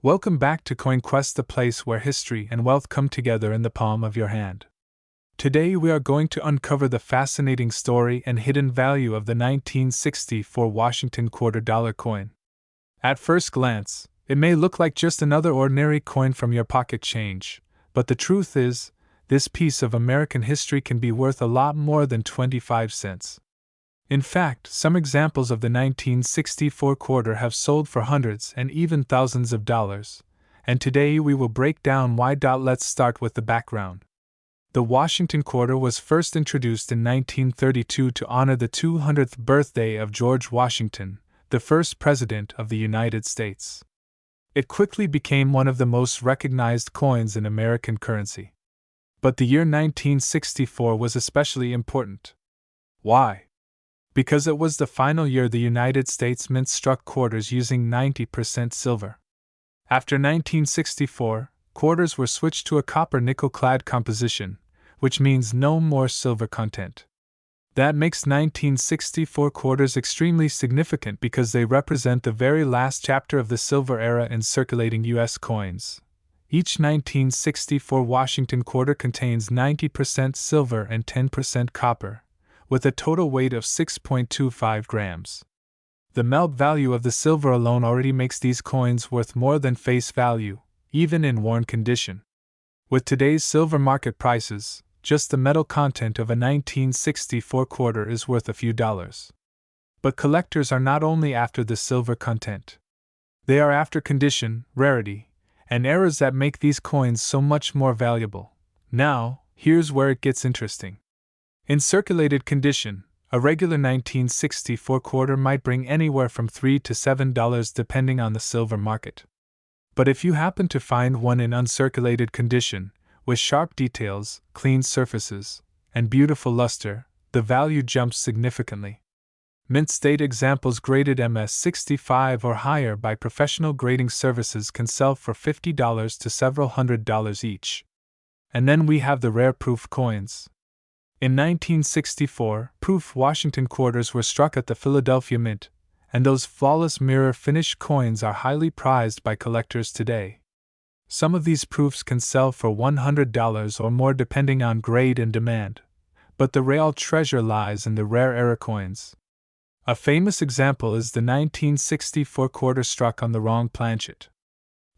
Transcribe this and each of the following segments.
Welcome back to CoinQuest, the place where history and wealth come together in the palm of your hand. Today we are going to uncover the fascinating story and hidden value of the 1964 Washington $quarter coin. At first glance, it may look like just another ordinary coin from your pocket change, but the truth is, this piece of American history can be worth a lot more than 25 cents. In fact, some examples of the 1964 quarter have sold for hundreds and even thousands of dollars, and today we will break down why. Let's start with the background. The Washington quarter was first introduced in 1932 to honor the 200th birthday of George Washington, the first president of the United States. It quickly became one of the most recognized coins in American currency. But the year 1964 was especially important. Why? Because it was the final year the United States Mint struck quarters using 90% silver. After 1964, quarters were switched to a copper nickel-clad composition, which means no more silver content. That makes 1964 quarters extremely significant because they represent the very last chapter of the silver era in circulating U.S. coins. Each 1964 Washington quarter contains 90% silver and 10% copper, with a total weight of 6.25 grams. The melt value of the silver alone already makes these coins worth more than face value, even in worn condition. With today's silver market prices, just the metal content of a 1964 quarter is worth a few dollars. But collectors are not only after the silver content. They are after condition, rarity, and eras that make these coins so much more valuable. Now, here's where it gets interesting. In circulated condition, a regular 1964 quarter might bring anywhere from $3 to $7 depending on the silver market. But if you happen to find one in uncirculated condition, with sharp details, clean surfaces, and beautiful luster, the value jumps significantly. Mint State examples graded MS-65 or higher by professional grading services can sell for $50 to several $100s each. And then we have the rare proof coins. In 1964, proof Washington quarters were struck at the Philadelphia Mint, and those flawless mirror-finish coins are highly prized by collectors today. Some of these proofs can sell for $100 or more depending on grade and demand, but the real treasure lies in the rare era coins. A famous example is the 1964 quarter struck on the wrong planchet.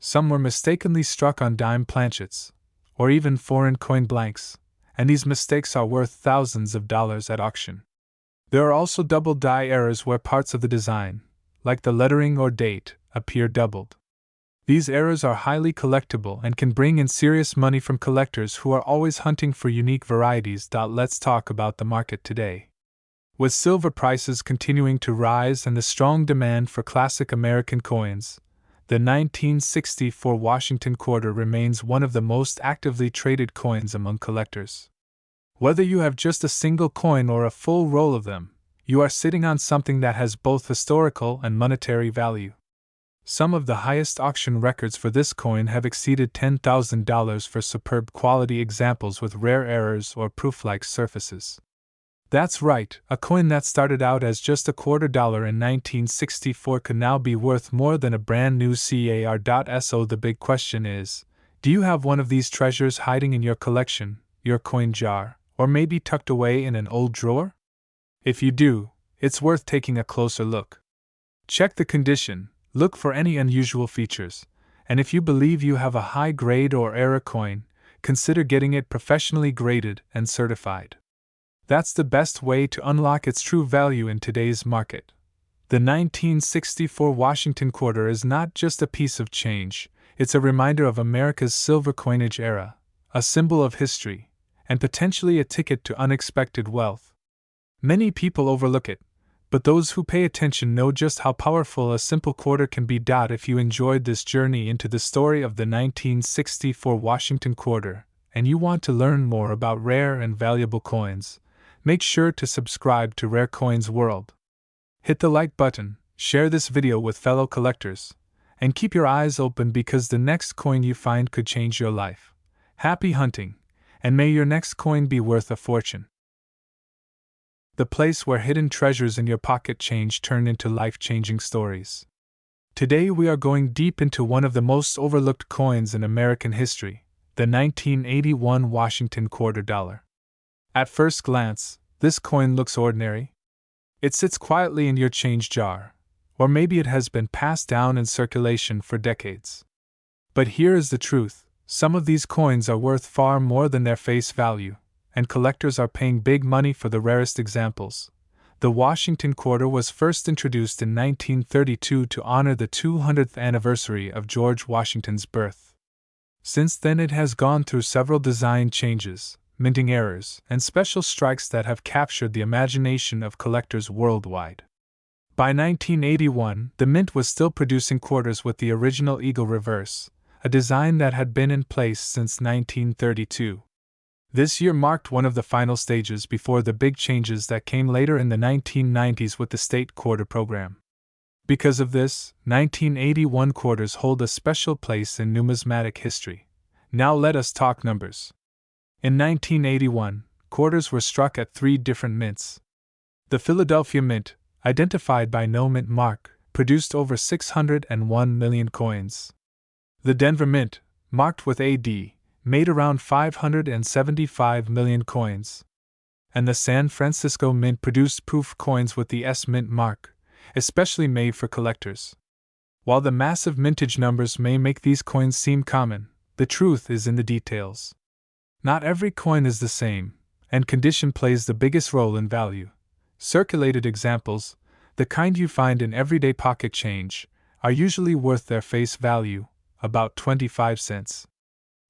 Some were mistakenly struck on dime planchets, or even foreign coin blanks, and these mistakes are worth thousands of dollars at auction. There are also double die errors where parts of the design, like the lettering or date, appear doubled. These errors are highly collectible and can bring in serious money from collectors who are always hunting for unique varieties. Let's talk about the market today. With silver prices continuing to rise and the strong demand for classic American coins, the 1964 Washington quarter remains one of the most actively traded coins among collectors. Whether you have just a single coin or a full roll of them, you are sitting on something that has both historical and monetary value. Some of the highest auction records for this coin have exceeded $10,000 for superb quality examples with rare errors or proof-like surfaces. That's right, a coin that started out as just a $quarter in 1964 could now be worth more than a brand new car. So the big question is, do you have one of these treasures hiding in your collection, your coin jar, or maybe tucked away in an old drawer? If you do, it's worth taking a closer look. Check the condition, look for any unusual features, and if you believe you have a high grade or era coin, consider getting it professionally graded and certified. That's the best way to unlock its true value in today's market. The 1964 Washington quarter is not just a piece of change, it's a reminder of America's silver coinage era, a symbol of history, and potentially a ticket to unexpected wealth. Many people overlook it, but those who pay attention know just how powerful a simple quarter can be. If you enjoyed this journey into the story of the 1964 Washington quarter, and you want to learn more about rare and valuable coins, make sure to subscribe to Rare Coins World. Hit the like button, share this video with fellow collectors, and keep your eyes open because the next coin you find could change your life. Happy hunting, and may your next coin be worth a fortune. The place where hidden treasures in your pocket change turn into life-changing stories. Today we are going deep into one of the most overlooked coins in American history, the 1981 Washington quarter dollar. At first glance, this coin looks ordinary. It sits quietly in your change jar, or maybe it has been passed down in circulation for decades. But here is the truth: some of these coins are worth far more than their face value, and collectors are paying big money for the rarest examples. The Washington quarter was first introduced in 1932 to honor the 200th anniversary of George Washington's birth. Since then, it has gone through several design changes, minting errors, and special strikes that have captured the imagination of collectors worldwide. By 1981, the mint was still producing quarters with the original eagle reverse, a design that had been in place since 1932. This year marked one of the final stages before the big changes that came later in the 1990s with the state quarter program. Because of this, 1981 quarters hold a special place in numismatic history. Now let us talk numbers. In 1981, quarters were struck at 3 different mints. The Philadelphia Mint, identified by no mint mark, produced over 601 million coins. The Denver Mint, marked with AD, made around 575 million coins. And the San Francisco Mint produced proof coins with the S Mint mark, especially made for collectors. While the massive mintage numbers may make these coins seem common, the truth is in the details. Not every coin is the same, and condition plays the biggest role in value. Circulated examples, the kind you find in everyday pocket change, are usually worth their face value, about 25 cents.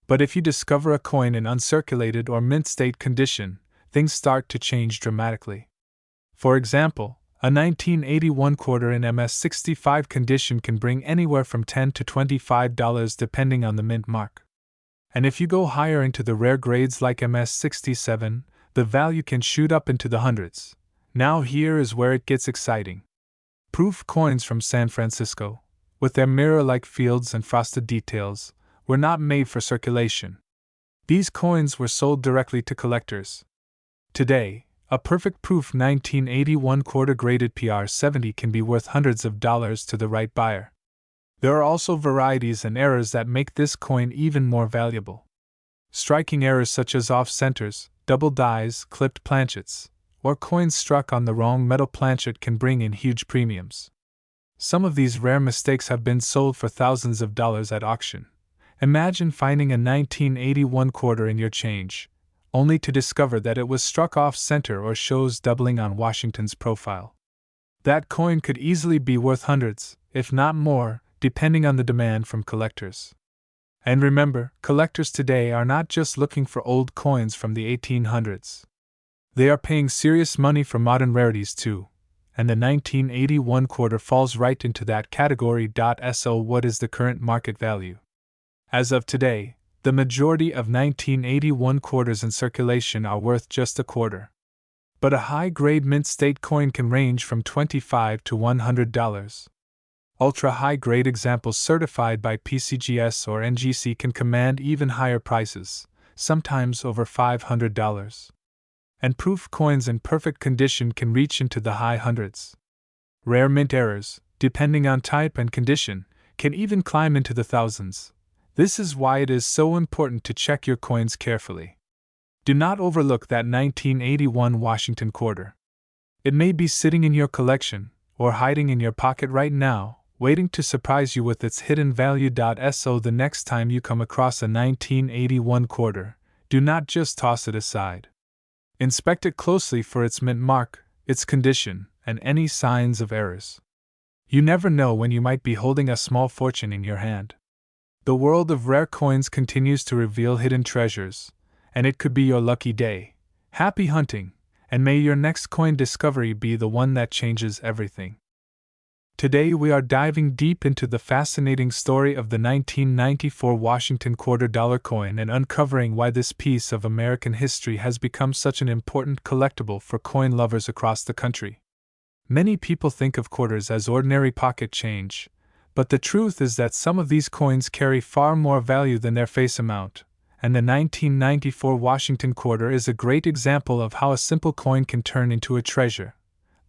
But if you discover a coin in uncirculated or mint state condition, things start to change dramatically. For example, a 1981 quarter in MS-65 condition can bring anywhere from $10 to $25 depending on the mint mark. And if you go higher into the rare grades like MS-67, the value can shoot up into the hundreds. Now here is where it gets exciting. Proof coins from San Francisco, with their mirror-like fields and frosted details, were not made for circulation. These coins were sold directly to collectors. Today, a perfect proof 1981 quarter graded PR70 can be worth hundreds of dollars to the right buyer. There are also varieties and errors that make this coin even more valuable. Striking errors such as off-centers, double dies, clipped planchets, or coins struck on the wrong metal planchet can bring in huge premiums. Some of these rare mistakes have been sold for thousands of dollars at auction. Imagine finding a 1981 quarter in your change, only to discover that it was struck off-center or shows doubling on Washington's profile. That coin could easily be worth hundreds, if not more, depending on the demand from collectors. And remember, collectors today are not just looking for old coins from the 1800s. They are paying serious money for modern rarities too, and the 1981 quarter falls right into that category. So what is the current market value? As of today, the majority of 1981 quarters in circulation are worth just a quarter. But a high-grade mint state coin can range from $25 to $100. Ultra-high-grade examples certified by PCGS or NGC can command even higher prices, sometimes over $500. And proof coins in perfect condition can reach into the high hundreds. Rare mint errors, depending on type and condition, can even climb into the thousands. This is why it is so important to check your coins carefully. Do not overlook that 1981 Washington quarter. It may be sitting in your collection, or hiding in your pocket right now, waiting to surprise you with its hidden value. So the next time you come across a 1981 quarter, do not just toss it aside. Inspect it closely for its mint mark, its condition, and any signs of errors. You never know when you might be holding a small fortune in your hand. The world of rare coins continues to reveal hidden treasures, and it could be your lucky day. Happy hunting, and may your next coin discovery be the one that changes everything. Today we are diving deep into the fascinating story of the 1994 Washington quarter dollar coin and uncovering why this piece of American history has become such an important collectible for coin lovers across the country. Many people think of quarters as ordinary pocket change, but the truth is that some of these coins carry far more value than their face amount, and the 1994 Washington quarter is a great example of how a simple coin can turn into a treasure.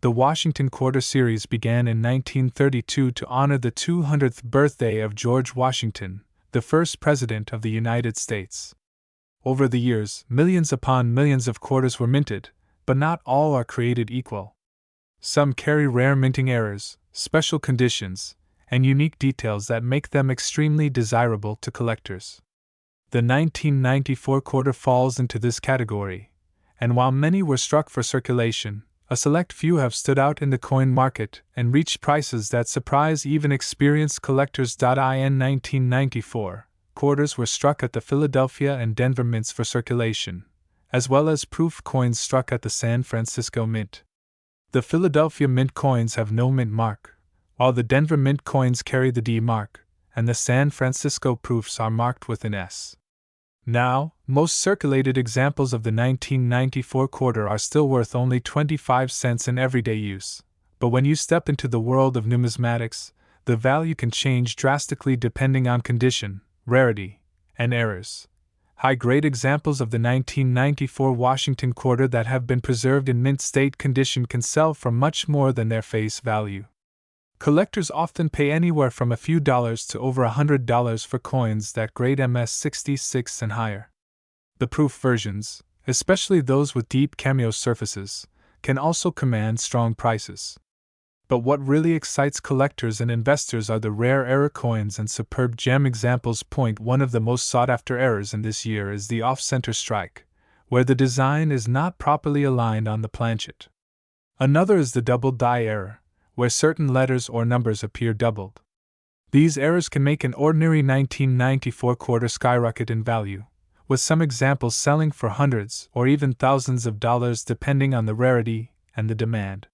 The Washington Quarter Series began in 1932 to honor the 200th birthday of George Washington, the first President of the United States. Over the years, millions upon millions of quarters were minted, but not all are created equal. Some carry rare minting errors, special conditions, and unique details that make them extremely desirable to collectors. The 1994 quarter falls into this category, and while many were struck for circulation, a select few have stood out in the coin market and reached prices that surprise even experienced collectors. In 1994, quarters were struck at the Philadelphia and Denver mints for circulation, as well as proof coins struck at the San Francisco Mint. The Philadelphia Mint coins have no mint mark, while the Denver Mint coins carry the D mark, and the San Francisco proofs are marked with an S. Now, most circulated examples of the 1994 quarter are still worth only 25 cents in everyday use, but when you step into the world of numismatics, the value can change drastically depending on condition, rarity, and errors. High-grade examples of the 1994 Washington quarter that have been preserved in mint state condition can sell for much more than their face value. Collectors often pay anywhere from a few dollars to over $100 for coins that grade MS-66 and higher. The proof versions, especially those with deep cameo surfaces, can also command strong prices. But what really excites collectors and investors are the rare error coins and superb gem examples. One of the most sought-after errors in this year is the off-center strike, where the design is not properly aligned on the planchet. Another is the double die error, where certain letters or numbers appear doubled. These errors can make an ordinary 1994 quarter skyrocket in value, with some examples selling for hundreds or even thousands of dollars depending on the rarity and the demand.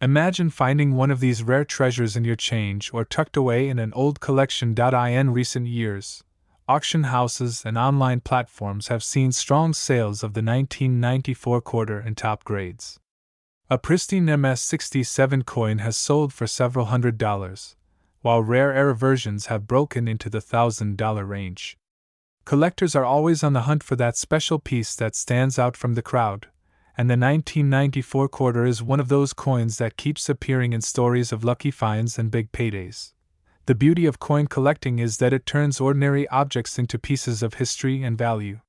Imagine finding one of these rare treasures in your change or tucked away in an old collection. In recent years, auction houses and online platforms have seen strong sales of the 1994 quarter in top grades. A pristine MS-67 coin has sold for several $100s, while rare error versions have broken into the $1,000 range. Collectors are always on the hunt for that special piece that stands out from the crowd, and the 1994 quarter is one of those coins that keeps appearing in stories of lucky finds and big paydays. The beauty of coin collecting is that it turns ordinary objects into pieces of history and value.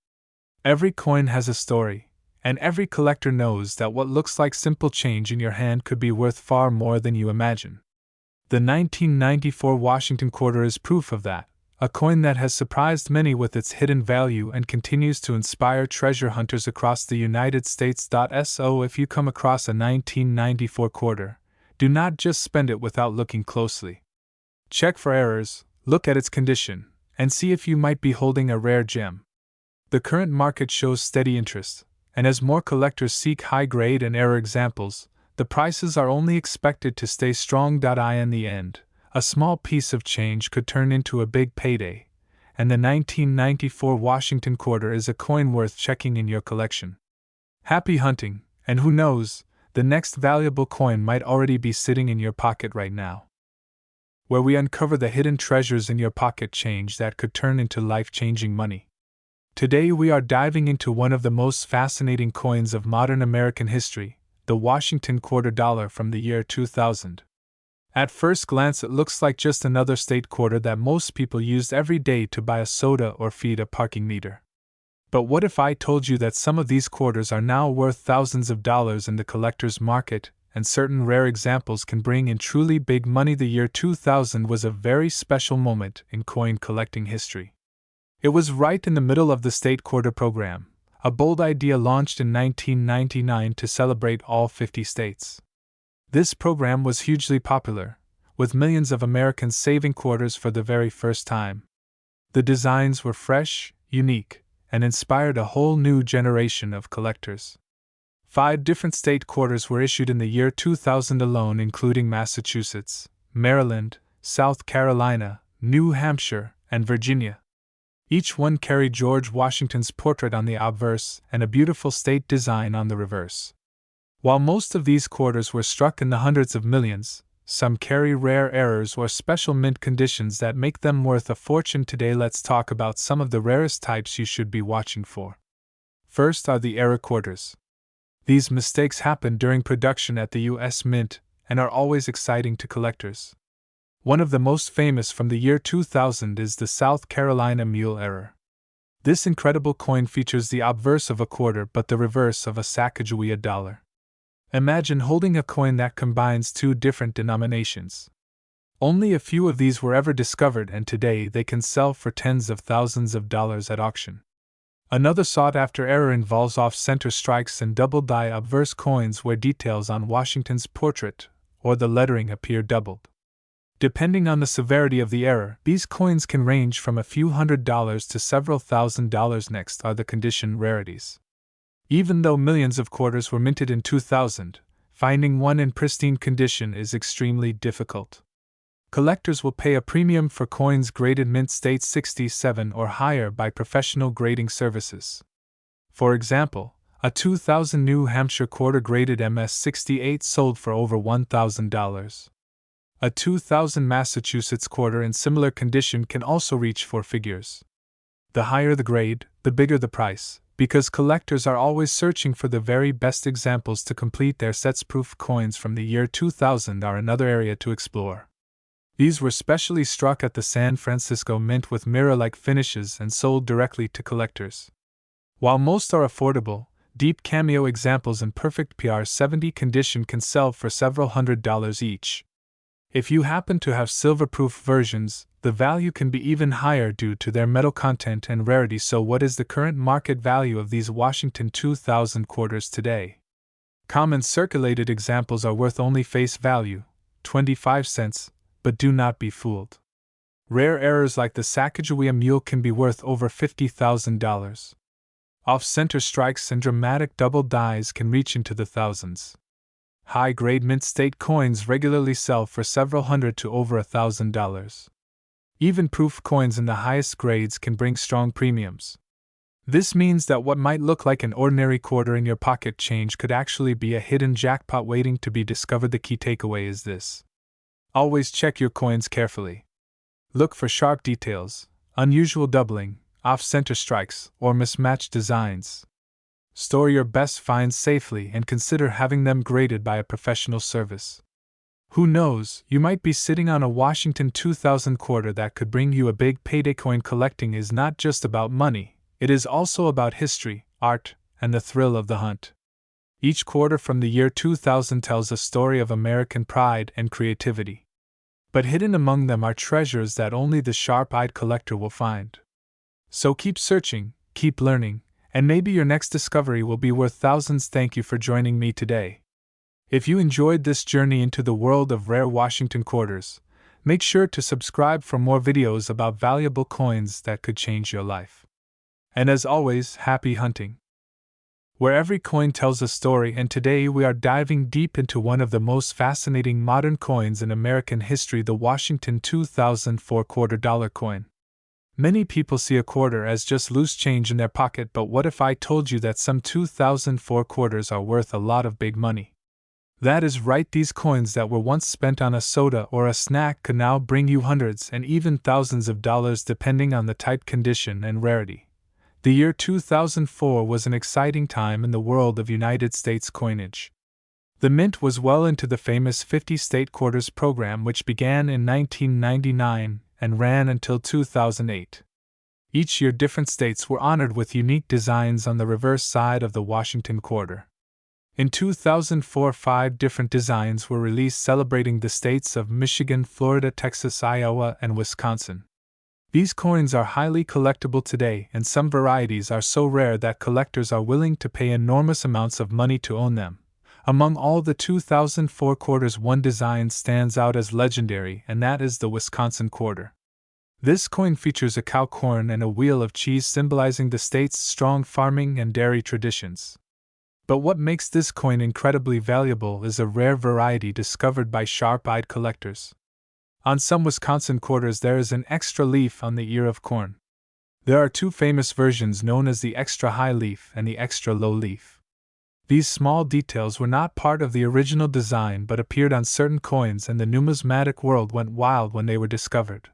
Every coin has a story, and every collector knows that what looks like simple change in your hand could be worth far more than you imagine. The 1994 Washington quarter is proof of that, a coin that has surprised many with its hidden value and continues to inspire treasure hunters across the United States. So if you come across a 1994 quarter, do not just spend it without looking closely. Check for errors, look at its condition, and see if you might be holding a rare gem. The current market shows steady interest, and as more collectors seek high-grade and error examples, the prices are only expected to stay strong. In the end, a small piece of change could turn into a big payday, and the 1994 Washington quarter is a coin worth checking in your collection. Happy hunting, and who knows, the next valuable coin might already be sitting in your pocket right now. Where we uncover the hidden treasures in your pocket change that could turn into life-changing money. Today we are diving into one of the most fascinating coins of modern American history, the Washington quarter dollar from the year 2000. At first glance it looks like just another state quarter that most people used every day to buy a soda or feed a parking meter. But what if I told you that some of these quarters are now worth thousands of dollars in the collector's market, and certain rare examples can bring in truly big money? The year 2000 was a very special moment in coin collecting history. It was right in the middle of the state quarter program, a bold idea launched in 1999 to celebrate all 50 states. This program was hugely popular, with millions of Americans saving quarters for the very first time. The designs were fresh, unique, and inspired a whole new generation of collectors. 5 different state quarters were issued in the year 2000 alone, including Massachusetts, Maryland, South Carolina, New Hampshire, and Virginia. Each one carried George Washington's portrait on the obverse and a beautiful state design on the reverse. While most of these quarters were struck in the hundreds of millions, some carry rare errors or special mint conditions that make them worth a fortune. Today let's talk about some of the rarest types you should be watching for. First are the error quarters. These mistakes happen during production at the U.S. Mint and are always exciting to collectors. One of the most famous from the year 2000 is the South Carolina Mule error. This incredible coin features the obverse of a quarter but the reverse of a Sacagawea dollar. Imagine holding a coin that combines two different denominations. Only a few of these were ever discovered, and today they can sell for tens of thousands of dollars at auction. Another sought-after error involves off-center strikes and double-die obverse coins where details on Washington's portrait or the lettering appear doubled. Depending on the severity of the error, these coins can range from a few $100s to several $1,000s. Next are the condition rarities. Even though millions of quarters were minted in 2000, finding one in pristine condition is extremely difficult. Collectors will pay a premium for coins graded mint state 67 or higher by professional grading services. For example, a 2000 New Hampshire quarter graded MS 68 sold for over $1,000. A 2000 Massachusetts quarter in similar condition can also reach four figures. The higher the grade, the bigger the price, because collectors are always searching for the very best examples to complete their sets. Proof coins from the year 2000 are another area to explore. These were specially struck at the San Francisco Mint with mirror-like finishes and sold directly to collectors. While most are affordable, deep cameo examples in perfect PR70 condition can sell for several $100s each. If you happen to have silver-proof versions, the value can be even higher due to their metal content and rarity. So what is the current market value of these Washington 2000 quarters today? Common circulated examples are worth only face value, 25 cents, but do not be fooled. Rare errors like the Sacagawea Mule can be worth over $50,000. Off-center strikes and dramatic double dies can reach into the thousands. High-grade mint state coins regularly sell for several hundred to over $1,000. Even proof coins in the highest grades can bring strong premiums. This means that what might look like an ordinary quarter in your pocket change could actually be a hidden jackpot waiting to be discovered. The key takeaway is this: always check your coins carefully. Look for sharp details, unusual doubling, off-center strikes, or mismatched designs. Store your best finds safely and consider having them graded by a professional service. Who knows, you might be sitting on a Washington 2000 quarter that could bring you a big payday. Coin collecting is not just about money, it is also about history, art, and the thrill of the hunt. Each quarter from the year 2000 tells a story of American pride and creativity. But hidden among them are treasures that only the sharp-eyed collector will find. So keep searching, keep learning, and maybe your next discovery will be worth thousands. Thank you for joining me today. If you enjoyed this journey into the world of rare Washington quarters, make sure to subscribe for more videos about valuable coins that could change your life. And as always, happy hunting! Where every coin tells a story, and today we are diving deep into one of the most fascinating modern coins in American history, the Washington 2004 $quarter coin. Many people see a quarter as just loose change in their pocket, but what if I told you that some 2004 quarters are worth a lot of big money? That is right, these coins that were once spent on a soda or a snack could now bring you hundreds and even thousands of dollars depending on the type, condition, and rarity. The year 2004 was an exciting time in the world of United States coinage. The Mint was well into the famous 50-state quarters program, which began in 1999 and ran until 2008. Each year different states were honored with unique designs on the reverse side of the Washington quarter. In 2004, 5 different designs were released celebrating the states of Michigan, Florida, Texas, Iowa, and Wisconsin. These coins are highly collectible today, and some varieties are so rare that collectors are willing to pay enormous amounts of money to own them. Among all the 2004 quarters, one design stands out as legendary, and that is the Wisconsin quarter. This coin features a cow corn and a wheel of cheese symbolizing the state's strong farming and dairy traditions. But what makes this coin incredibly valuable is a rare variety discovered by sharp-eyed collectors. On some Wisconsin quarters there is an extra leaf on the ear of corn. There are 2 famous versions known as the extra high leaf and the extra low leaf. These small details were not part of the original design but appeared on certain coins, and the numismatic world went wild when they were discovered.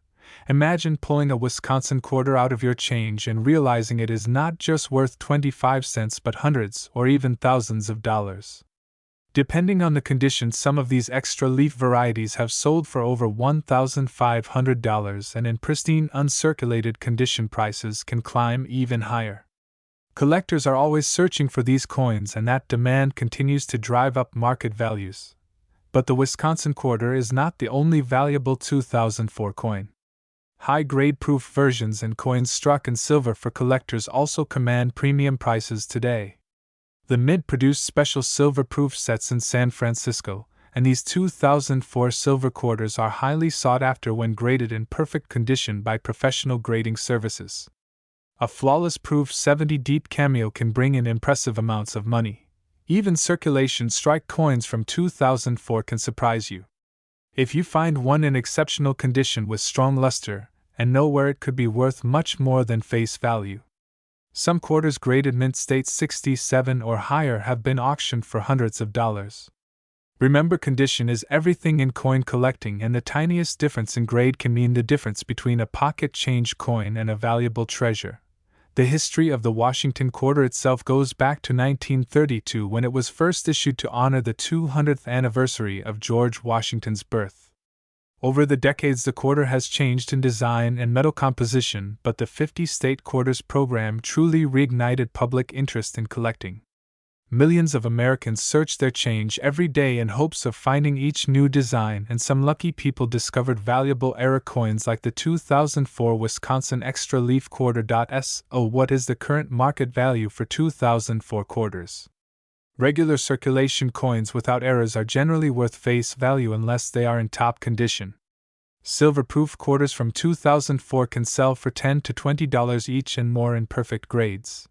Imagine pulling a Wisconsin quarter out of your change and realizing it is not just worth 25 cents but hundreds or even thousands of dollars. Depending on the condition, some of these extra leaf varieties have sold for over $1,500, and in pristine, uncirculated condition, prices can climb even higher. Collectors are always searching for these coins, and that demand continues to drive up market values. But the Wisconsin quarter is not the only valuable 2004 coin. High-grade proof versions and coins struck in silver for collectors also command premium prices today. The Mint produced special silver-proof sets in San Francisco, and these 2004 silver quarters are highly sought after when graded in perfect condition by professional grading services. A flawless proof 70 deep cameo can bring in impressive amounts of money. Even circulation strike coins from 2004 can surprise you. If you find one in exceptional condition with strong luster, and know where it could be worth much more than face value. Some quarters graded mint state 67 or higher have been auctioned for hundreds of dollars. Remember, condition is everything in coin collecting, and the tiniest difference in grade can mean the difference between a pocket change coin and a valuable treasure. The history of the Washington quarter itself goes back to 1932, when it was first issued to honor the 200th anniversary of George Washington's birth. Over the decades, the quarter has changed in design and metal composition, but the 50-state quarters program truly reignited public interest in collecting. Millions of Americans search their change every day in hopes of finding each new design, and some lucky people discovered valuable era coins like the 2004 Wisconsin Extra Leaf Quarter. So, what is the current market value for 2004 quarters? Regular circulation coins without errors are generally worth face value unless they are in top condition. Silver-proof quarters from 2004 can sell for $10 to $20 each and more in perfect grades.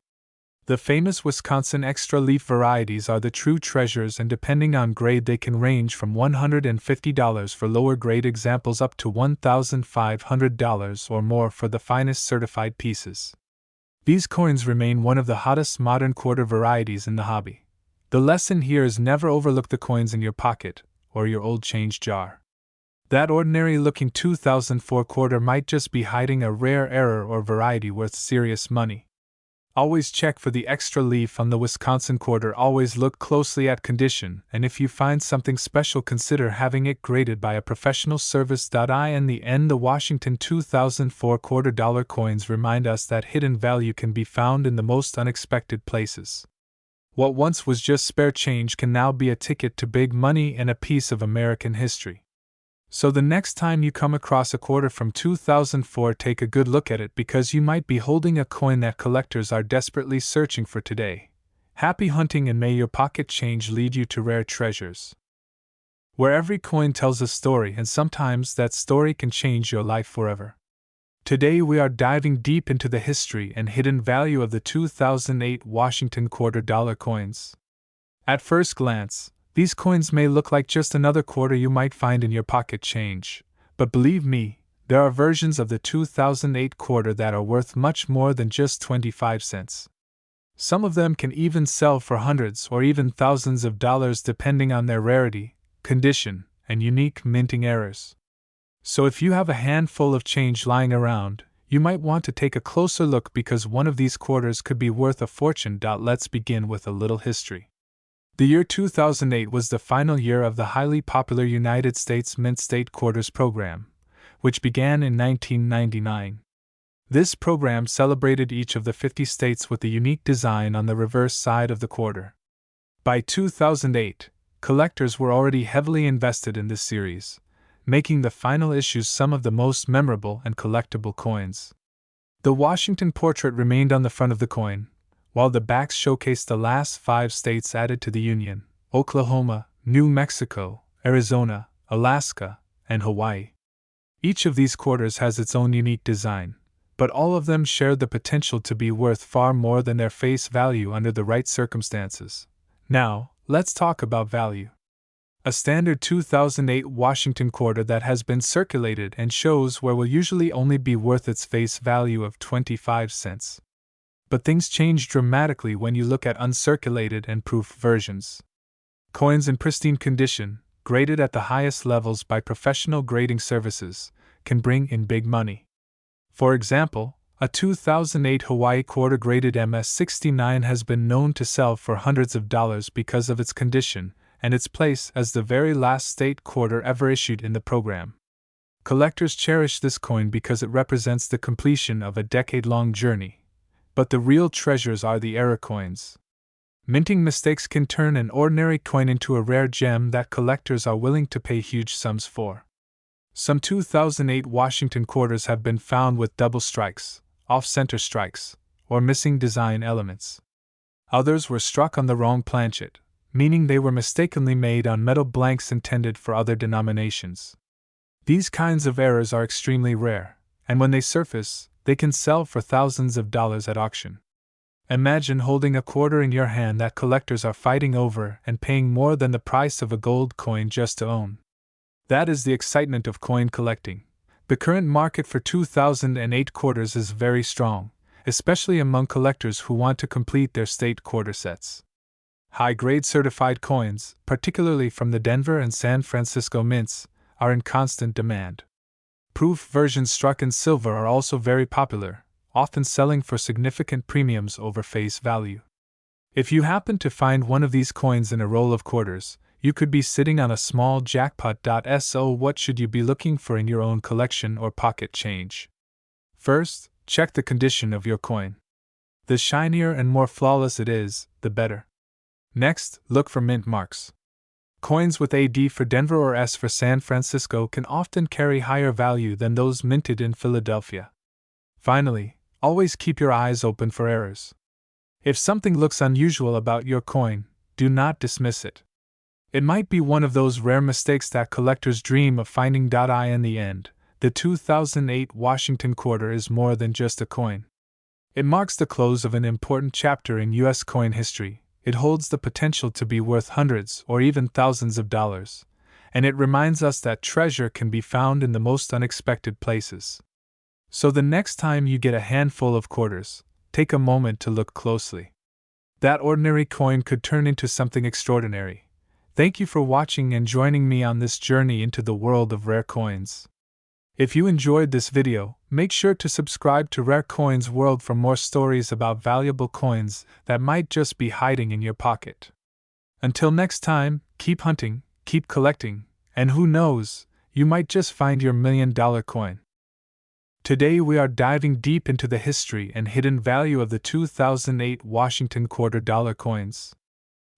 The famous Wisconsin Extra Leaf varieties are the true treasures, and depending on grade they can range from $150 for lower grade examples up to $1,500 or more for the finest certified pieces. These coins remain one of the hottest modern quarter varieties in the hobby. The lesson here is never overlook the coins in your pocket or your old change jar. That ordinary-looking 2004 quarter might just be hiding a rare error or variety worth serious money. Always check for the extra leaf on the Wisconsin quarter. Always look closely at condition, and if you find something special, consider having it graded by a professional service. In the end, the Washington 2004 quarter-dollar coins remind us that hidden value can be found in the most unexpected places. What once was just spare change can now be a ticket to big money and a piece of American history. So the next time you come across a quarter from 2004, take a good look at it, because you might be holding a coin that collectors are desperately searching for today. Happy hunting, and may your pocket change lead you to rare treasures. Where every coin tells a story, and sometimes that story can change your life forever. Today we are diving deep into the history and hidden value of the 2008 Washington quarter-dollar coins. At first glance, these coins may look like just another quarter you might find in your pocket change, but believe me, there are versions of the 2008 quarter that are worth much more than just 25 cents. Some of them can even sell for hundreds or even thousands of dollars depending on their rarity, condition, and unique minting errors. So if you have a handful of change lying around, you might want to take a closer look, because one of these quarters could be worth a fortune. Let's begin with a little history. The year 2008 was the final year of the highly popular United States Mint State Quarters program, which began in 1999. This program celebrated each of the 50 states with a unique design on the reverse side of the quarter. By 2008, collectors were already heavily invested in this series, making the final issues some of the most memorable and collectible coins. The Washington portrait remained on the front of the coin, while the backs showcased the last 5 states added to the Union: Oklahoma, New Mexico, Arizona, Alaska, and Hawaii. Each of these quarters has its own unique design, but all of them share the potential to be worth far more than their face value under the right circumstances. Now, let's talk about value. A standard 2008 Washington quarter that has been circulated and shows where will usually only be worth its face value of 25 cents. But things change dramatically when you look at uncirculated and proof versions. Coins in pristine condition, graded at the highest levels by professional grading services, can bring in big money. For example, a 2008 Hawaii quarter graded MS-69 has been known to sell for hundreds of dollars because of its condition and its place as the very last state quarter ever issued in the program. Collectors cherish this coin because it represents the completion of a decade-long journey. But the real treasures are the error coins. Minting mistakes can turn an ordinary coin into a rare gem that collectors are willing to pay huge sums for. Some 2008 Washington quarters have been found with double strikes, off-center strikes, or missing design elements. Others were struck on the wrong planchet, meaning they were mistakenly made on metal blanks intended for other denominations. These kinds of errors are extremely rare, and when they surface, they can sell for thousands of dollars at auction. Imagine holding a quarter in your hand that collectors are fighting over and paying more than the price of a gold coin just to own. That is the excitement of coin collecting. The current market for 2008 quarters is very strong, especially among collectors who want to complete their state quarter sets. High-grade certified coins, particularly from the Denver and San Francisco mints, are in constant demand. Proof versions struck in silver are also very popular, often selling for significant premiums over face value. If you happen to find one of these coins in a roll of quarters, you could be sitting on a small jackpot. So what should you be looking for in your own collection or pocket change? First, check the condition of your coin. The shinier and more flawless it is, the better. Next, look for mint marks. Coins with AD for Denver or S for San Francisco can often carry higher value than those minted in Philadelphia. Finally, always keep your eyes open for errors. If something looks unusual about your coin, do not dismiss it. It might be one of those rare mistakes that collectors dream of finding. In the end, the 2008 Washington quarter is more than just a coin. It marks the close of an important chapter in U.S. coin history. It holds the potential to be worth hundreds or even thousands of dollars, and it reminds us that treasure can be found in the most unexpected places. So the next time you get a handful of quarters, take a moment to look closely. That ordinary coin could turn into something extraordinary. Thank you for watching and joining me on this journey into the world of rare coins. If you enjoyed this video, make sure to subscribe to Rare Coins World for more stories about valuable coins that might just be hiding in your pocket. Until next time, keep hunting, keep collecting, and who knows, you might just find your $1 million coin. Today we are diving deep into the history and hidden value of the 2008 Washington quarter dollar coins.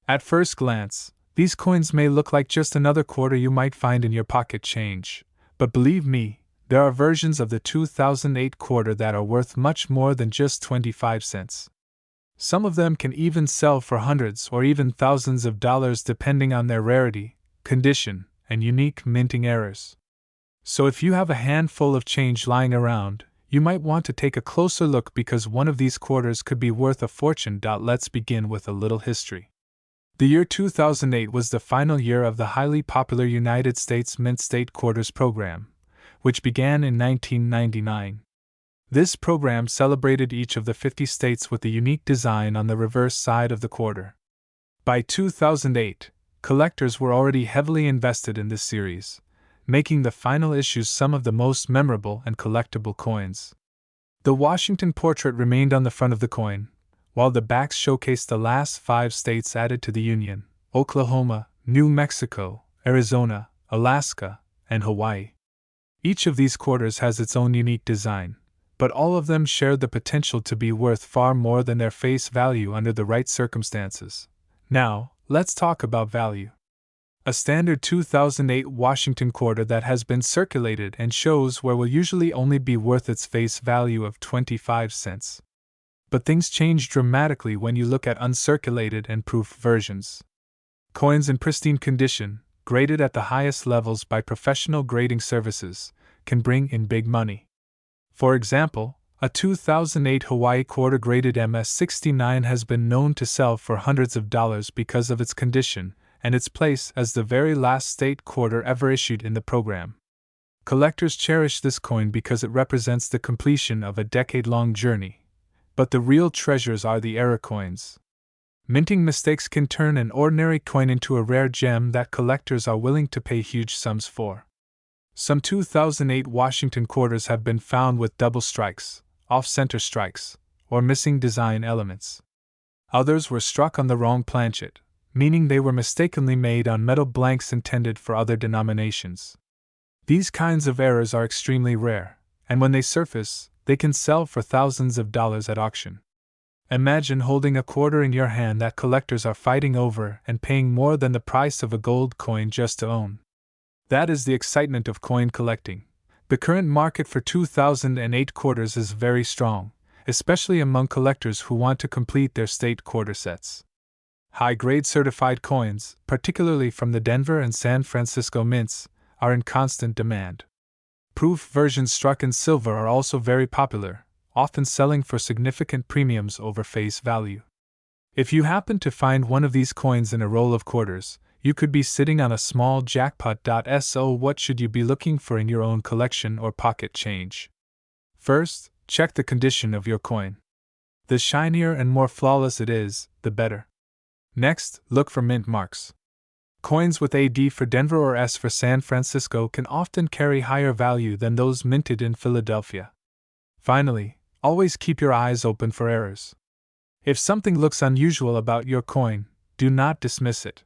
At first glance, these coins may look like just another quarter you might find in your pocket change, but believe me, there are versions of the 2008 quarter that are worth much more than just 25 cents. Some of them can even sell for hundreds or even thousands of dollars depending on their rarity, condition, and unique minting errors. So if you have a handful of change lying around, you might want to take a closer look because one of these quarters could be worth a fortune. Let's begin with a little history. The year 2008 was the final year of the highly popular United States Mint State Quarters program, which began in 1999. This program celebrated each of the 50 states with a unique design on the reverse side of the quarter. By 2008, collectors were already heavily invested in this series, making the final issues some of the most memorable and collectible coins. The Washington portrait remained on the front of the coin, while the backs showcased the last 5 states added to the Union: Oklahoma, New Mexico, Arizona, Alaska, and Hawaii. Each of these quarters has its own unique design, but all of them share the potential to be worth far more than their face value under the right circumstances. Now, let's talk about value. A standard 2008 Washington quarter that has been circulated and shows where will usually only be worth its face value of 25 cents. But things change dramatically when you look at uncirculated and proof versions. Coins in pristine condition, graded at the highest levels by professional grading services, can bring in big money. For example, a 2008 Hawaii quarter graded MS-69 has been known to sell for hundreds of dollars because of its condition and its place as the very last state quarter ever issued in the program. Collectors cherish this coin because it represents the completion of a decade-long journey. But the real treasures are the error coins. Minting mistakes can turn an ordinary coin into a rare gem that collectors are willing to pay huge sums for. Some 2008 Washington quarters have been found with double strikes, off-center strikes, or missing design elements. Others were struck on the wrong planchet, meaning they were mistakenly made on metal blanks intended for other denominations. These kinds of errors are extremely rare, and when they surface, they can sell for thousands of dollars at auction. Imagine holding a quarter in your hand that collectors are fighting over and paying more than the price of a gold coin just to own. That is the excitement of coin collecting. The current market for 2008 quarters is very strong, especially among collectors who want to complete their state quarter sets. High-grade certified coins, particularly from the Denver and San Francisco mints, are in constant demand. Proof versions struck in silver are also very popular, often selling for significant premiums over face value. If you happen to find one of these coins in a roll of quarters, you could be sitting on a small jackpot. So, what should you be looking for in your own collection or pocket change? First, check the condition of your coin. The shinier and more flawless it is, the better. Next, look for mint marks. Coins with AD for Denver or S for San Francisco can often carry higher value than those minted in Philadelphia. Finally, always keep your eyes open for errors. If something looks unusual about your coin, do not dismiss it.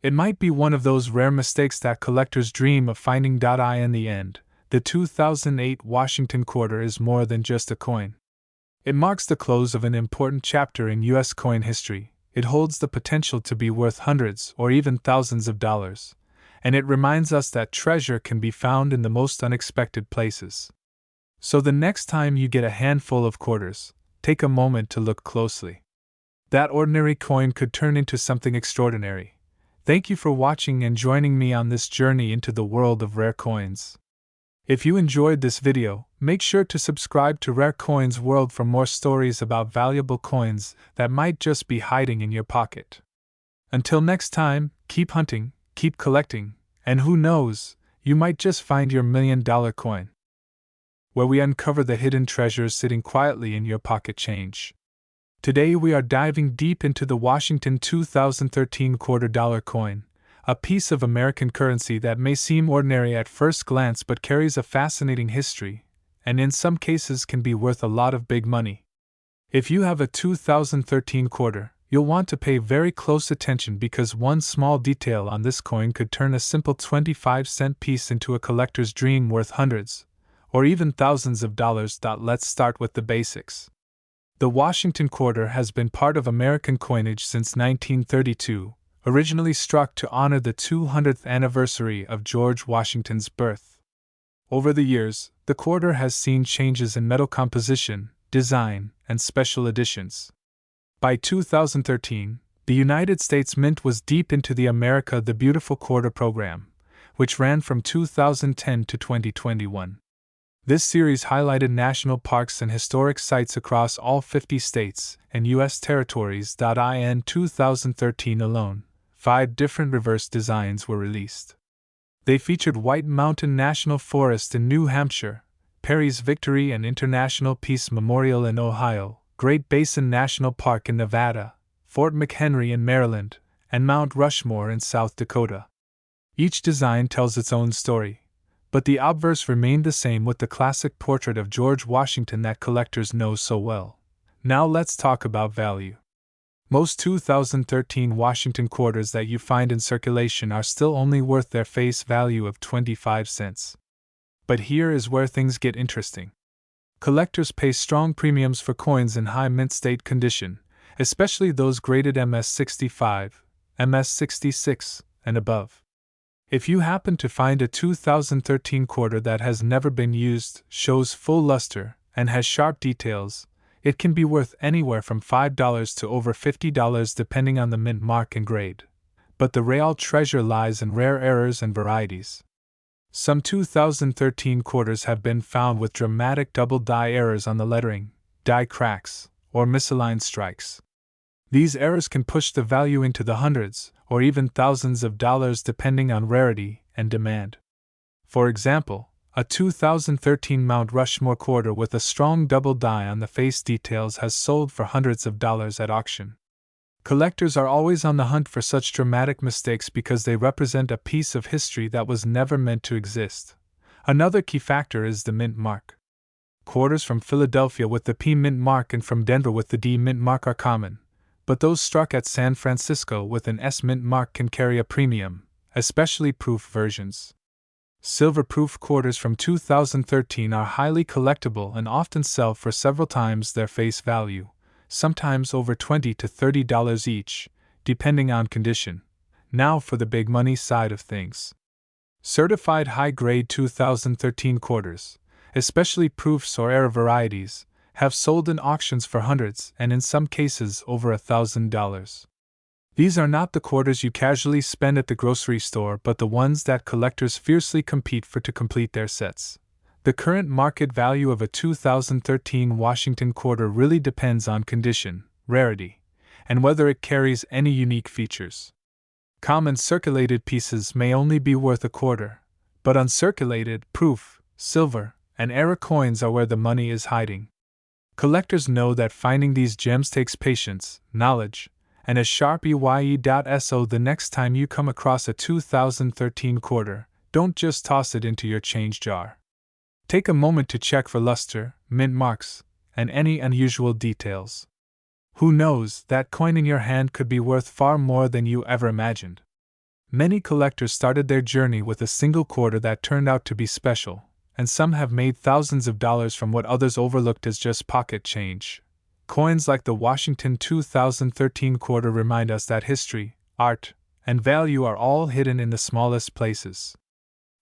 It might be one of those rare mistakes that collectors dream of finding. In the end, the 2008 Washington quarter is more than just a coin. It marks the close of an important chapter in U.S. coin history. It holds the potential to be worth hundreds or even thousands of dollars, and it reminds us that treasure can be found in the most unexpected places. So the next time you get a handful of quarters, take a moment to look closely. That ordinary coin could turn into something extraordinary. Thank you for watching and joining me on this journey into the world of rare coins. If you enjoyed this video, make sure to subscribe to Rare Coins World for more stories about valuable coins that might just be hiding in your pocket. Until next time, keep hunting, keep collecting, and who knows, you might just find your $1 million coin. Where we uncover the hidden treasures sitting quietly in your pocket change. Today we are diving deep into the Washington 2013 $quarter coin, a piece of American currency that may seem ordinary at first glance but carries a fascinating history, and in some cases can be worth a lot of big money. If you have a 2013 quarter, you'll want to pay very close attention because one small detail on this coin could turn a simple 25-cent piece into a collector's dream worth hundreds, or even thousands of dollars. Let's start with the basics. The Washington quarter has been part of American coinage since 1932, originally struck to honor the 200th anniversary of George Washington's birth. Over the years, the quarter has seen changes in metal composition, design, and special editions. By 2013, the United States Mint was deep into the America the Beautiful Quarter program, which ran from 2010 to 2021. This series highlighted national parks and historic sites across all 50 states and U.S. territories. In 2013 alone, 5 different reverse designs were released. They featured White Mountain National Forest in New Hampshire, Perry's Victory and International Peace Memorial in Ohio, Great Basin National Park in Nevada, Fort McHenry in Maryland, and Mount Rushmore in South Dakota. Each design tells its own story, but the obverse remained the same with the classic portrait of George Washington that collectors know so well. Now let's talk about value. Most 2013 Washington quarters that you find in circulation are still only worth their face value of 25 cents. But here is where things get interesting. Collectors pay strong premiums for coins in high mint state condition, especially those graded MS65, MS66, and above. If you happen to find a 2013 quarter that has never been used, shows full luster, and has sharp details, it can be worth anywhere from $5 to over $50 depending on the mint mark and grade. But the real treasure lies in rare errors and varieties. Some 2013 quarters have been found with dramatic double die errors on the lettering, die cracks, or misaligned strikes. These errors can push the value into the hundreds, or even thousands of dollars depending on rarity and demand. For example, a 2013 Mount Rushmore quarter with a strong double die on the face details has sold for hundreds of dollars at auction. Collectors are always on the hunt for such dramatic mistakes because they represent a piece of history that was never meant to exist, Another key factor is the mint mark. Quarters from Philadelphia with the P mint mark and from Denver with the D mint mark are common, but those struck at San Francisco with an S mint mark can carry a premium, especially proof versions. Silver-proof quarters from 2013 are highly collectible and often sell for several times their face value, sometimes over $20 to $30 each, depending on condition. Now for the big money side of things. Certified high-grade 2013 quarters, especially proofs or error varieties, have sold in auctions for hundreds and in some cases over $1,000. These are not the quarters you casually spend at the grocery store, but the ones that collectors fiercely compete for to complete their sets. The current market value of a 2013 Washington quarter really depends on condition, rarity, and whether it carries any unique features. Common circulated pieces may only be worth a quarter, but uncirculated, proof, silver, and error coins are where the money is hiding. Collectors know that finding these gems takes patience, knowledge, and a sharp EYE.so. The next time you come across a 2013 quarter, don't just toss it into your change jar. Take a moment to check for luster, mint marks, and any unusual details. Who knows, that coin in your hand could be worth far more than you ever imagined. Many collectors started their journey with a single quarter that turned out to be special, and some have made thousands of dollars from what others overlooked as just pocket change. Coins like the Washington 2013 quarter remind us that history, art, and value are all hidden in the smallest places.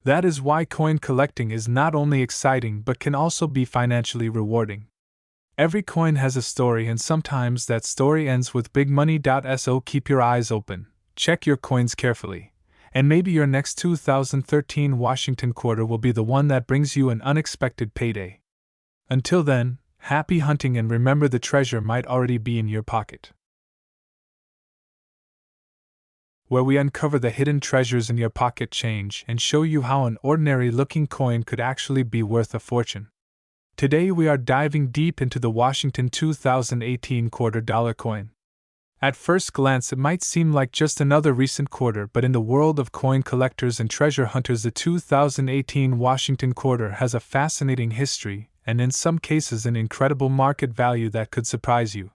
That is why coin collecting is not only exciting but can also be financially rewarding. Every coin has a story, and sometimes that story ends with big money.so. Keep your eyes open, check your coins carefully, and maybe your next 2013 Washington quarter will be the one that brings you an unexpected payday. Until then, happy hunting, and remember, the treasure might already be in your pocket. Where we uncover the hidden treasures in your pocket change and show you how an ordinary-looking coin could actually be worth a fortune. Today we are diving deep into the Washington 2018 $quarter coin. At first glance it might seem like just another recent quarter, but in the world of coin collectors and treasure hunters, the 2018 Washington quarter has a fascinating history, and in some cases an incredible market value that could surprise you.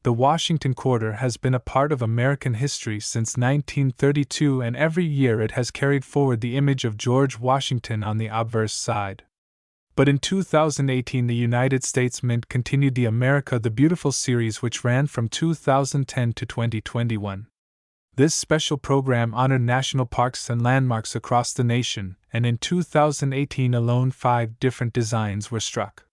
The Washington quarter has been a part of American history since 1932, and every year it has carried forward the image of George Washington on the obverse side. But in 2018 the United States Mint continued the America the Beautiful series, which ran from 2010 to 2021. This special program honored national parks and landmarks across the nation, and in 2018 alone 5 different designs were struck.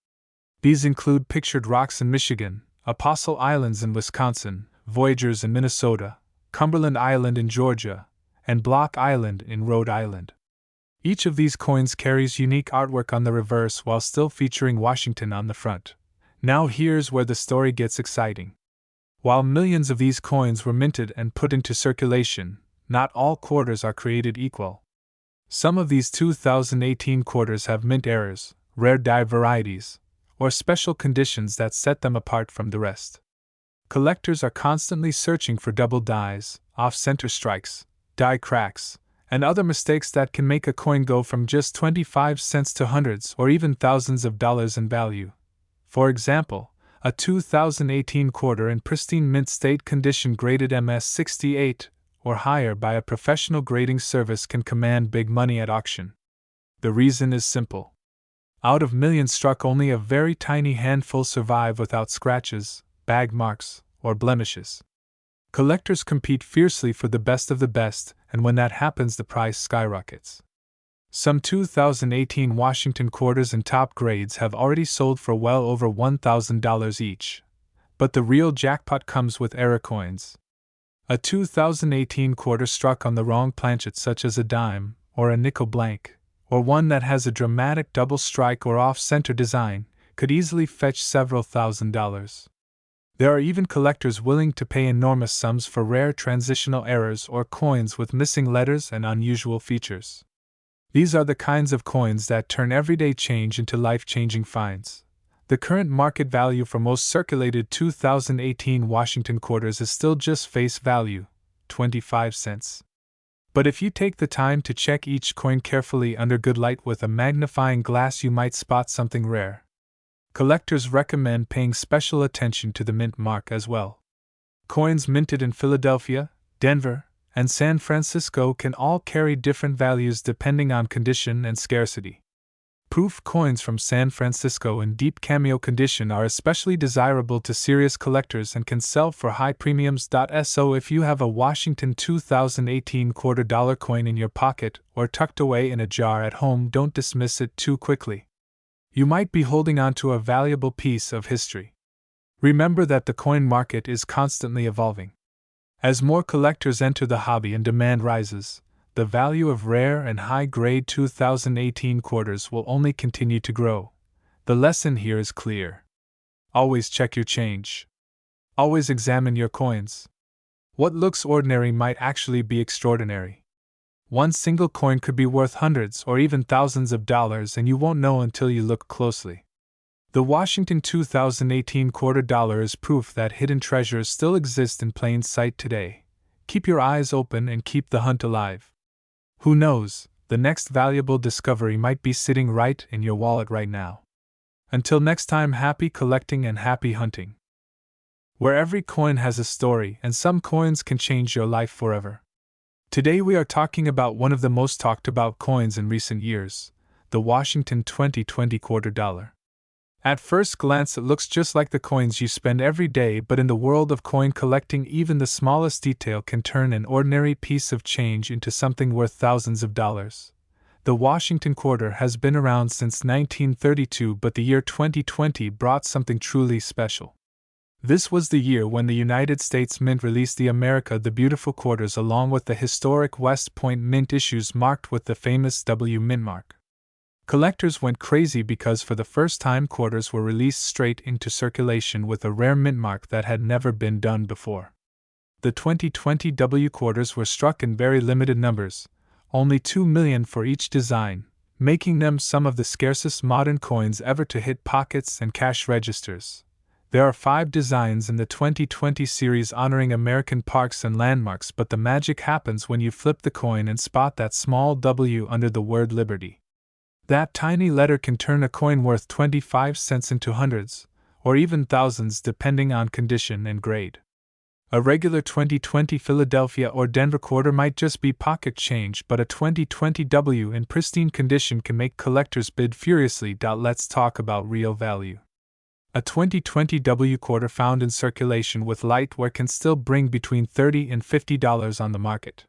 These include Pictured Rocks in Michigan, Apostle Islands in Wisconsin, Voyagers in Minnesota, Cumberland Island in Georgia, and Block Island in Rhode Island. Each of these coins carries unique artwork on the reverse while still featuring Washington on the front. Now here's where the story gets exciting. While millions of these coins were minted and put into circulation, not all quarters are created equal. Some of these 2018 quarters have mint errors, rare die varieties, or special conditions that set them apart from the rest. Collectors are constantly searching for double dies, off-center strikes, die cracks, and other mistakes that can make a coin go from just 25 cents to hundreds or even thousands of dollars in value. For example, a 2018 quarter in pristine mint state condition graded MS-68 or higher by a professional grading service can command big money at auction. The reason is simple. Out of millions struck, only a very tiny handful survive without scratches, bag marks, or blemishes. Collectors compete fiercely for the best of the best, and when that happens the price skyrockets. Some 2018 Washington quarters in top grades have already sold for well over $1,000 each. But the real jackpot comes with error coins. A 2018 quarter struck on the wrong planchet, such as a dime, or a nickel blank, or one that has a dramatic double strike or off-center design, could easily fetch several $1,000s. There are even collectors willing to pay enormous sums for rare transitional errors or coins with missing letters and unusual features. These are the kinds of coins that turn everyday change into life-changing finds. The current market value for most circulated 2018 Washington quarters is still just face value, 25 cents. But if you take the time to check each coin carefully under good light with a magnifying glass, you might spot something rare. Collectors recommend paying special attention to the mint mark as well. Coins minted in Philadelphia, Denver, and San Francisco can all carry different values depending on condition and scarcity. Proof coins from San Francisco in deep cameo condition are especially desirable to serious collectors and can sell for high premiums. So if you have a Washington 2018 $quarter coin in your pocket or tucked away in a jar at home, don't dismiss it too quickly. You might be holding on to a valuable piece of history. Remember that the coin market is constantly evolving. As more collectors enter the hobby and demand rises, the value of rare and high-grade 2018 quarters will only continue to grow. The lesson here is clear. Always check your change. Always examine your coins. What looks ordinary might actually be extraordinary. One single coin could be worth hundreds or even thousands of dollars, and you won't know until you look closely. The Washington 2018 $quarter is proof that hidden treasures still exist in plain sight today. Keep your eyes open and keep the hunt alive. Who knows, the next valuable discovery might be sitting right in your wallet right now. Until next time, happy collecting and happy hunting. Where every coin has a story, and some coins can change your life forever. Today we are talking about one of the most talked about coins in recent years, the Washington 2020 $quarter. At first glance, it looks just like the coins you spend every day, but in the world of coin collecting, even the smallest detail can turn an ordinary piece of change into something worth thousands of dollars. The Washington quarter has been around since 1932, but the year 2020 brought something truly special. This was the year when the United States Mint released the America the Beautiful quarters along with the historic West Point Mint issues marked with the famous W mint mark. Collectors went crazy because for the first time quarters were released straight into circulation with a rare mint mark that had never been done before. The 2020 W quarters were struck in very limited numbers, only 2 million for each design, making them some of the scarcest modern coins ever to hit pockets and cash registers. There are 5 designs in the 2020 series honoring American parks and landmarks, but the magic happens when you flip the coin and spot that small W under the word Liberty. That tiny letter can turn a coin worth 25 cents into hundreds, or even thousands depending on condition and grade. A regular 2020 Philadelphia or Denver quarter might just be pocket change, but a 2020 W in pristine condition can make collectors bid furiously. Let's talk about real value. A 2020 W quarter found in circulation with lightweight can still bring between $30 and $50 on the market.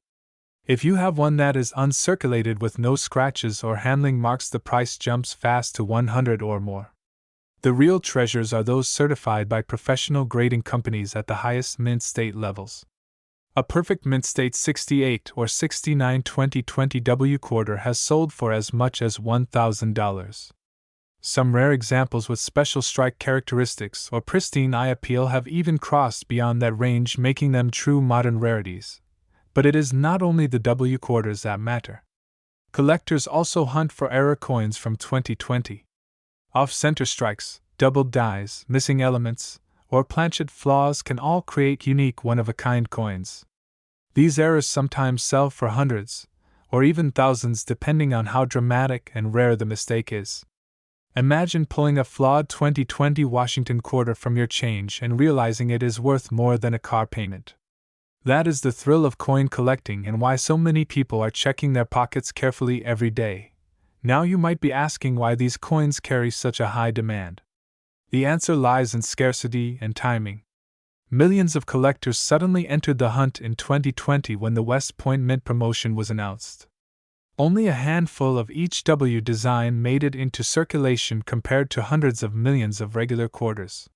If you have one that is uncirculated with no scratches or handling marks, the price jumps fast to $100 or more. The real treasures are those certified by professional grading companies at the highest mint state levels. A perfect mint state 68 or 69 2020 W quarter has sold for as much as $1,000. Some rare examples with special strike characteristics or pristine eye appeal have even crossed beyond that range, making them true modern rarities. But it is not only the W quarters that matter. Collectors also hunt for error coins from 2020. Off-center strikes, doubled dies, missing elements, or planchet flaws can all create unique one-of-a-kind coins. These errors sometimes sell for hundreds, or even thousands depending on how dramatic and rare the mistake is. Imagine pulling a flawed 2020 Washington quarter from your change and realizing it is worth more than a car payment. That is the thrill of coin collecting and why so many people are checking their pockets carefully every day. Now you might be asking why these coins carry such a high demand. The answer lies in scarcity and timing. Millions of collectors suddenly entered the hunt in 2020 when the West Point Mint promotion was announced. Only a handful of each W design made it into circulation compared to hundreds of millions of regular quarters.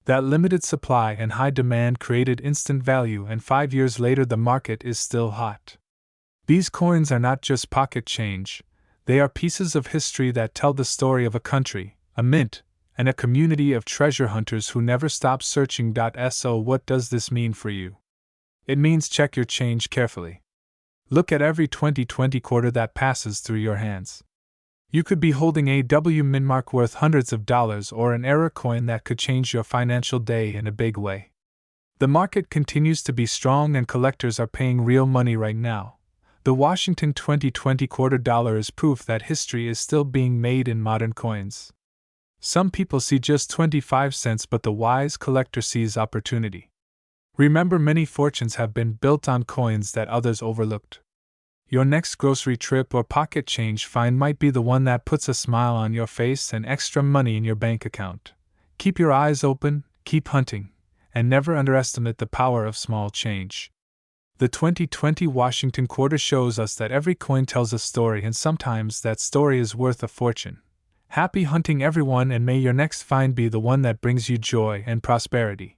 That limited supply and high demand created instant value, and 5 years later the market is still hot. These coins are not just pocket change, they are pieces of history that tell the story of a country, a mint, and a community of treasure hunters who never stop searching. So what does this mean for you? It means check your change carefully. Look at every 2020 quarter that passes through your hands. You could be holding a W mint mark worth hundreds of dollars or an error coin that could change your financial day in a big way. The market continues to be strong and collectors are paying real money right now, The Washington 2020 quarter dollar is proof that history is still being made in modern coins. Some people see just 25 cents, but the wise collector sees opportunity. Remember, many fortunes have been built on coins that others overlooked. Your next grocery trip or pocket change find might be the one that puts a smile on your face and extra money in your bank account. Keep your eyes open, keep hunting, and never underestimate the power of small change. The 2020 Washington quarter shows us that every coin tells a story, and sometimes that story is worth a fortune. Happy hunting, everyone, and may your next find be the one that brings you joy and prosperity.